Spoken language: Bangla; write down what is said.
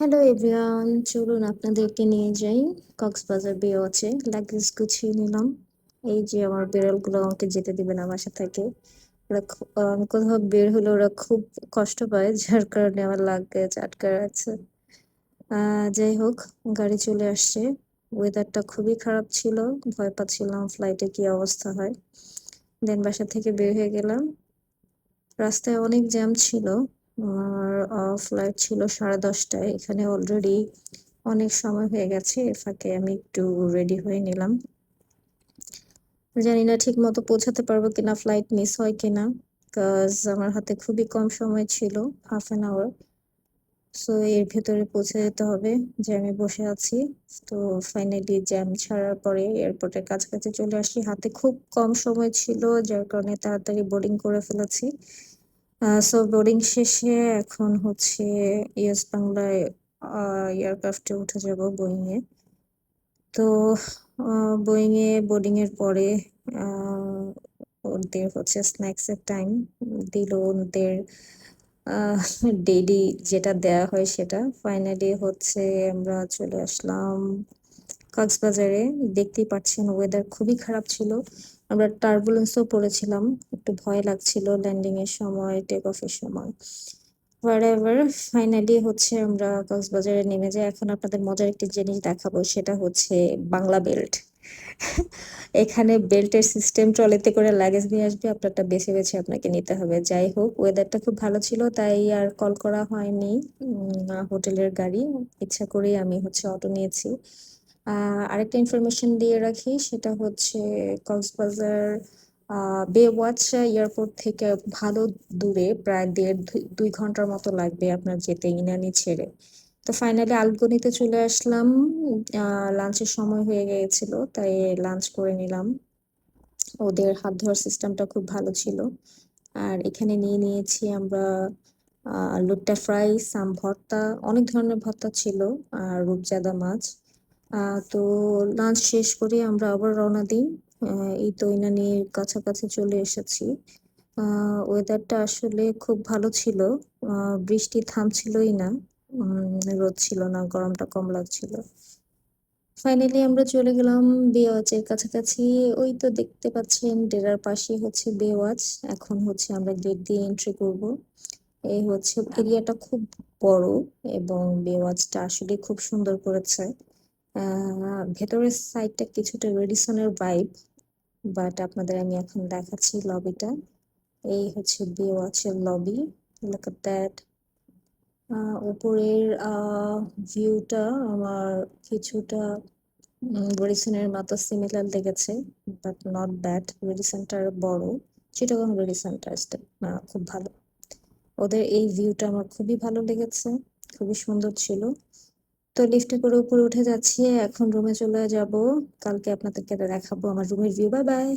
হ্যালো এভরিওয়ান, চলুন আপনাদেরকে নিয়ে যাই কক্সবাজার বে ওয়াচে। লাগেজ গুছিয়ে নিলাম। এই যে আমার বিড়ালগুলো আমাকে যেতে দিবে না বাসা থেকে। ওরা আমি কোথাও বের হলে ওরা খুব কষ্ট পায়, যার কারণে আমার লাগেজ আটকায় আছে। যাই হোক, গাড়ি চলে আসছে। ওয়েদারটা খুবই খারাপ ছিল, ভয় পাচ্ছিলাম ফ্লাইটে কি অবস্থা হয়। দেন বাসা থেকে বের হয়ে গেলাম। রাস্তায় অনেক জ্যাম ছিল। আর ফ্লাইট ছিল 10:30টায়। এখানে অলরেডি অনেক সময় হয়ে গেছে। এর ফাঁকে আমি একটু রেডি হয়ে নিলাম। জানি না ঠিক মতো পৌঁছাতে পারবো কিনা, ফ্লাইট মিস হয় কিনা, বিকজ আমার হাতে খুবই কম সময় ছিল, হাফ 1 আওয়ার। সো এর ভেতরে পৌঁছে যেতে হবে। জ্যামে বসে আছি। তো ফাইনালি জ্যাম ছাড়ার পরে এয়ারপোর্টের কাছাকাছি চলে আসি। হাতে খুব কম সময় ছিল, যার কারণে তাড়াতাড়ি বোর্ডিং করে ফেলেছি। সো বোর্ডিং শেষে এখন হচ্ছে ইয়েস বাংলায় এয়ারক্রাফটে উঠে যাব, বোয়িং এ। তো বোয়িং এ বোর্ডিং এর পরে আহ, ওদের হচ্ছে স্ন্যাক্স এর টাইম দিল। ওদের ডেইলি যেটা দেয়া হয় সেটা ফাইনালি হচ্ছে আমরা চলে আসলাম কক্সবাজারে। দেখতেই পাচ্ছেন ওয়েদার খুবই খারাপ ছিল। আমরা টার্বুলেন্সও পড়েছিলাম, একটু ভয় লাগছিল ল্যান্ডিং এর সময়, টেক অফের সময়। হোয়াটএভার, ফাইনালি হচ্ছে আমরা কক্সবাজারে নেমে যাই। এখন আপনাদের মজার একটি জিনিস দেখাবো, সেটা হচ্ছে বাংলা বেল্ট। এখানে বেল্টের সিস্টেম, ট্রলিতে করে লাগেজ নিয়ে আসবে, আপনারটা বেছে বেছে আপনাকে নিতে হবে। যাই হোক, ওয়েদারটা খুব ভালো ছিল তাই আর কল করা হয়নি হোটেলের গাড়ি। ইচ্ছা করেই আমি হচ্ছে অটো নিয়েছি। আরেকটা ইনফরমেশন দিয়ে রাখি, সেটা হচ্ছে কক্সবাজার বে ওয়াচ এয়ারপোর্ট থেকে ভালো দূরে, প্রায় 1.5-2 ঘন্টার মতো লাগবে আপনার যেতে, ইনানি ছেড়ে। তো ফাইনালি আলগনিতে চলে আসলাম। লাঞ্চের সময় হয়ে গিয়েছিল তাই লাঞ্চ করে নিলাম। ওদের হাত ধোয়ার সিস্টেমটা খুব ভালো ছিল। আর এখানে নিয়ে নিয়েছি আমরা লুট্টা ফ্রাই, সাম ভর্তা, অনেক ধরনের ভর্তা ছিল, আর রূপচাঁদা মাছ। তো লাঞ্চ শেষ করে আমরা আবার রওনা দিই। এই তো ইনানির কাছাকাছি চলে এসেছি। ওয়েদারটা আসলে খুব ভালো ছিল। বৃষ্টি থামছিলই না। রোদ ছিল না, গরমটা কম লাগছিল। ফাইনালি আমরা চলে গেলাম বেওয়াচের কাছাকাছি। ওই তো দেখতে পাচ্ছেন ডেরার পাশে হচ্ছে বেওয়াচ। এখন হচ্ছে আমরা গেট দিয়ে এন্ট্রি করব। এই হচ্ছে এরিয়াটা খুব বড়, এবং বেওয়াচটা আসলে খুব সুন্দর করেছে। ভেতরের সাইডটা কিছুটা রেডিসনের ভাইব, বাট আপনাদের আমি এখন দেখাচ্ছি লবিটা। এই হচ্ছে বেওয়াচের লবি। Look at that. উপরের ভিউটা আমার কিছুটা রেডিসনের মতো সিমিলার লেগেছে, বাট নট ব্যাড। রেডিসনটা বড়, চিটাগং রেডিসনটা খুব ভালো। ওদের এই ভিউটা আমার খুবই ভালো লেগেছে, খুবই সুন্দর ছিল। তো লিফটে করে উপরে উঠে যাচ্ছি, এখন রুমে চলে যাব। কালকে আপনাদেরকে দেখাবো আমার রুমের ভিউ। Bye bye.